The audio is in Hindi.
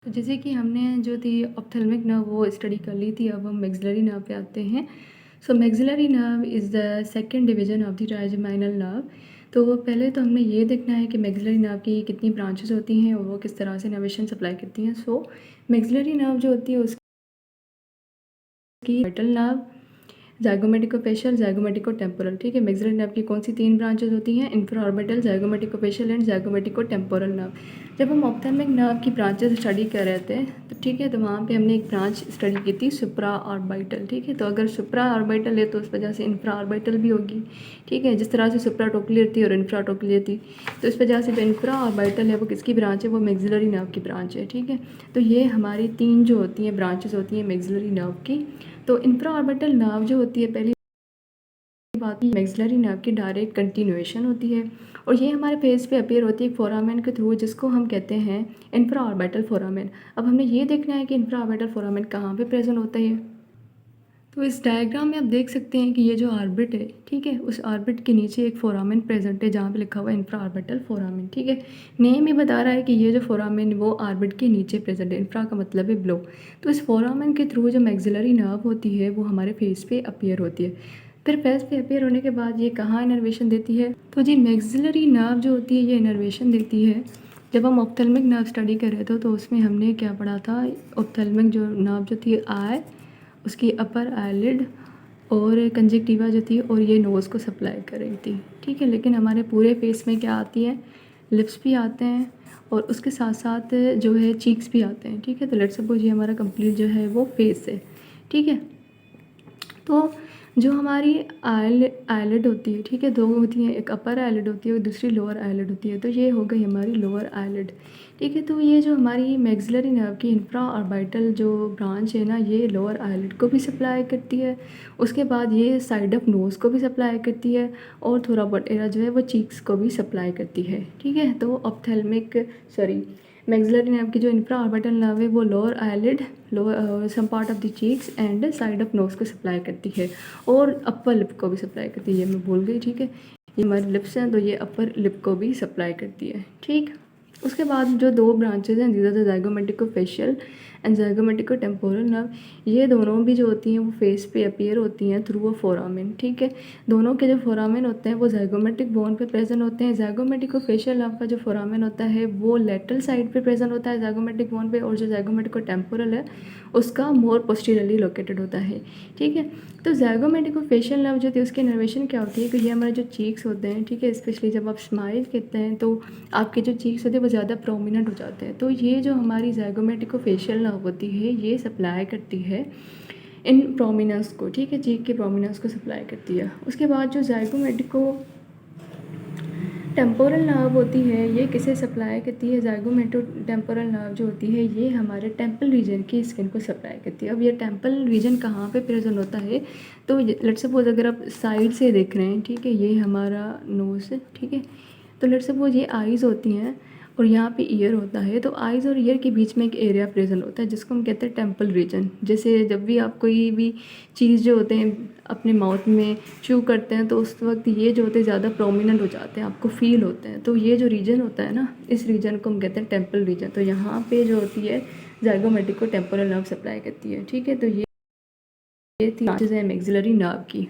तो जैसे कि हमने जो थी ऑप्थेल्मिक नर्व वो स्टडी कर ली थी, अब हम मैक्सिलरी नर्व पे आते हैं। So maxillary nerve is the second division of the trigeminal nerve. तो पहले तो हमने ये देखना है कि मैक्सिलरी नर्व की कितनी ब्रांचेस होती हैं और वो किस तरह से नर्वेशन सप्लाई करती हैं। सो मैक्सिलरी नर्व जो होती है उसकी ऑर्बिटल नर्व, ज़ाइगोमेटिकोफेशियल, ज़ाइगोमेटिकोटेम्पोरल। ठीक है, मैक्सिलरी नर्व की कौन सी 3 ब्रांचेस होती हैं? इंफ्राऑर्बिटल, ज़ाइगोमेटिकोफेशियल एंड ज़ाइगोमेटिकोटेम्पोरल नर्व। जब हम ऑप्थेल्मिक नर्व की ब्रांचेस स्टडी कर रहे थे तो ठीक है, तो वहाँ पे हमने एक ब्रांच स्टडी की थी सुप्रा ऑर्बिटल। ठीक है, तो अगर सुप्रा ऑर्बिटल है तो उस वजह से इंफ्रा ऑर्बिटल भी होगी। ठीक है, जिस तरह से सुप्रा टोक्लियर थी और इंफ्रा टोक्लियर थी, तो इस वजह से जो इंफ्रा ऑर्बिटल है वो किसकी ब्रांच है? वो मैक्सिलरी नर्व की ब्रांच है। ठीक है, तो ये हमारी 3 जो होती हैं ब्रांचेस होती हैं मैक्सिलरी नर्व की। तो इंफ्रा ऑर्बिटल नर्व जो होती है, पहली बात मैक्सिलरी नर्व की डायरेक्ट कंटिन्यूएशन होती है और ये हमारे फेस पे अपीयर होती है एक फोरामेन के थ्रू, जिसको हम कहते हैं इंफ्रा ऑर्बिटल फोरामेन। अब हमने ये देखना है कि इंफ्रा ऑर्बिटल फोरामेन कहाँ पे प्रेजेंट होता है। तो इस डायग्राम में आप देख सकते हैं कि ये जो ऑर्बिट है, ठीक है, उस ऑर्बिट के नीचे एक फोरामेन प्रेजेंट है जहाँ पे लिखा हुआ है इंफ्रा ऑर्बिटल फोरामेन। ठीक है, नेम ही बता रहा है कि ये जो फोरामेन वो ऑर्बिट के नीचे प्रेजेंट है। इंफ्रा का मतलब है बिलो। तो इस फोरामेन के थ्रू जो मैक्सिलरी नर्व होती है वो हमारे फेस पे अपीयर होती है। फिर फेस पे अपीयर होने के बाद ये कहाँ इनर्वेशन देती है? तो जी मैक्सिलरी नर्व जो होती है ये इनर्वेशन देती है। जब हम ऑप्थेल्मिक नर्व स्टडी कर रहे थे तो उसमें हमने क्या पढ़ा था? ऑप्थेल्मिक जो नर्व जो थी आई, उसकी अपर आईलिड और कंजक्टिवा जो थी और ये नोज़ को सप्लाई कर रही थी। ठीक है, लेकिन हमारे पूरे फेस में क्या आती है? लिप्स भी आते हैं और उसके साथ साथ जो है चीक्स भी आते हैं। ठीक है, तो लेट्स सपोज ये हमारा कंप्लीट जो है वो फेस है। ठीक है, तो जो हमारी आईलिड होती है, ठीक है, 2 होती हैं, एक अपर आईलिड होती है और दूसरी लोअर आईलिड होती है। तो ये हो गई हमारी लोअर आईलिड। ठीक है, तो ये जो हमारी मैक्सिलरी नर्व की इंफ्रा ऑर्बिटल जो ब्रांच है ना, ये लोअर आईलिड को भी सप्लाई करती है। उसके बाद ये साइड ऑफ नोज़ को भी सप्लाई करती है और थोड़ा बहुत एरिया जो है वो चीक्स को भी सप्लाई करती है। ठीक है, तो ऑप्थेल्मिक मैक्सिलरी नर्व की जो इंफ्रा ऑर्बिटल नर्व है वो lower eyelid, lower some part of the cheeks and side of nose को सप्लाई करती है और अपर लिप को भी सप्लाई करती है। ये मैं भूल गई। ठीक है, ये हमारे लिप्स हैं तो ये अपर लिप को भी सप्लाई करती है। ठीक, उसके बाद जो 2 ब्रांचेज हैं, these are the zygomaticofacial and zygomaticotemporal nerve. ये दोनों भी जो होती हैं वो फेस पे अपीयर होती हैं थ्रू अ फोरामेन। ठीक है, दोनों के जो फोरामेन होते हैं वो ज़ाइगोमेटिक बोन पे प्रेजेंट होते हैं। ज़ाइगोमेटिकोफेशियल नर्व का जो फोरामेन होता है वो लेटरल साइड पे प्रेजेंट होता है ज़ाइगोमेटिक बोन पे, और जो ज़ाइगोमेटिकोटेम्पोरल है उसका मोर पोस्टीरियरली लोकेटेड होता है। ठीक है, तो ज़ाइगोमेटिकोफेशियल नर्व जो थी उसकी इनर्वेशन क्या होती है कि ये हमारे जो चीक्स होते हैं, ठीक है, स्पेशली जब आप स्माइल करते हैं तो आपके जो चीक्स होते हैं वो ज़्यादा प्रोमिनेंट हो जाते हैं। तो ये जो हमारी ज़ाइगोमेटिकोफेशियल नर्व होती है ये सप्लाई करती है इन प्रोमिनेंस को। ठीक है, चीक के प्रोमिनेंस को सप्लाई करती है। उसके बाद जो ज़ाइगोमेटिको टेम्पोरल नर्व होती है ये किसे सप्लाई करती है? ज़ाइगोमेटो टेम्पोरल नर्व जो होती है ये हमारे टेम्पल रीजन की स्किन को सप्लाई करती है। अब ये टेम्पल रीजन कहाँ पे प्रेजेंट होता है? तो लेट्स सपोज अगर आप साइड से देख रहे हैं, ठीक है, ये हमारा नोज़ है। ठीक है, तो लेट्स सपोज ये आइज़ होती हैं और यहाँ पे ईयर होता है, तो आइज़ और ईयर के बीच में एक एरिया प्रेजेंट होता है जिसको हम कहते हैं टेम्पल रीजन। जैसे जब भी आप कोई भी चीज़ जो होते हैं अपने माउथ में च्यू करते हैं तो उस वक्त ये जो होते हैं ज़्यादा प्रोमिनेंट हो जाते हैं, आपको फील होते हैं। तो ये जो रीजन होता है ना, इस रीजन को हम कहते हैं टेम्पल रीजन। तो यहाँ पे जो होती है ज़ाइगोमेटिको टेम्पोरल नर्व सप्लाई करती है। ठीक है, तो ये 3 ब्रांचेज हैं मैक्सिलरी नर्व की।